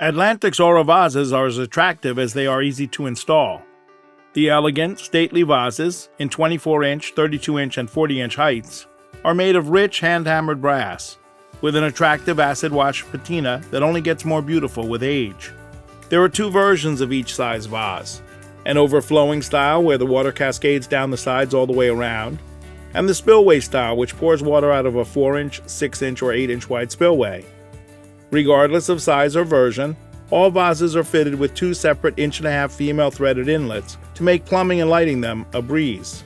Atlantic's Aura vases are as attractive as they are easy to install. The elegant, stately vases, in 24-inch, 32-inch, and 40-inch heights, are made of rich hand-hammered brass, with an attractive acid-wash patina that only gets more beautiful with age. There are two versions of each size vase, an overflowing style where the water cascades down the sides all the way around, and the spillway style which pours water out of a 4-inch, 6-inch, or 8-inch wide spillway. Regardless of size or version, all vases are fitted with two separate 1.5-inch female threaded inlets to make plumbing and lighting them a breeze.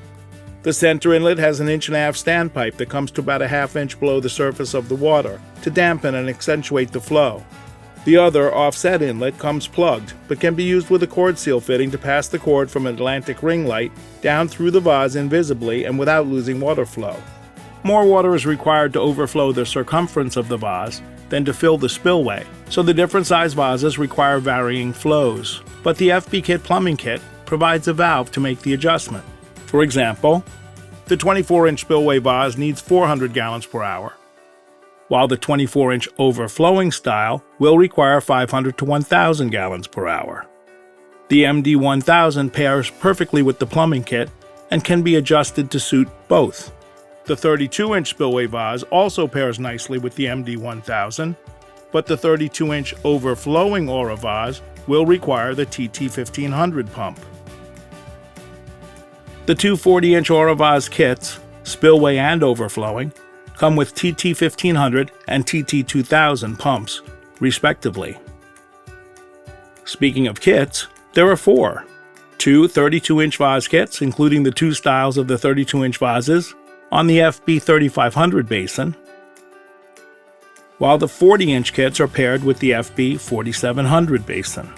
The center inlet has an 1.5-inch standpipe that comes to about a 1/2 inch below the surface of the water to dampen and accentuate the flow. The other, offset inlet comes plugged, but can be used with a cord seal fitting to pass the cord from an Atlantic ring light down through the vase invisibly and without losing water flow. More water is required to overflow the circumference of the vase than to fill the spillway, so the different size vases require varying flows. But the FB Kit plumbing kit provides a valve to make the adjustment. For example, the 24-inch spillway vase needs 400 gallons per hour, while the 24-inch overflowing style will require 500 to 1,000 gallons per hour. The MD1000 pairs perfectly with the plumbing kit and can be adjusted to suit both. The 32-inch spillway vase also pairs nicely with the MD1000, but the 32-inch overflowing Aura vase will require the TT1500 pump. The two 40-inch Aura vase kits, spillway and overflowing, come with TT1500 and TT2000 pumps, respectively. Speaking of kits, there are four. Two 32-inch vase kits, including the two styles of the 32-inch vases, on the FB3500 basin, while the 40-inch kits are paired with the FB4700 basin.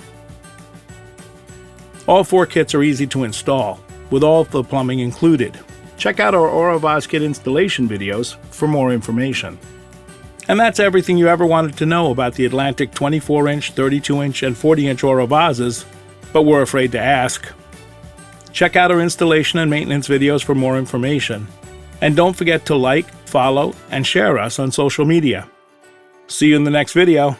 All four kits are easy to install, with all of the plumbing included. Check out our Aura Vase kit installation videos for more information. And that's everything you ever wanted to know about the Atlantic 24-inch, 32-inch, and 40-inch Aura vases, but were afraid to ask. Check out our installation and maintenance videos for more information. And don't forget to like, follow, and share us on social media. See you in the next video.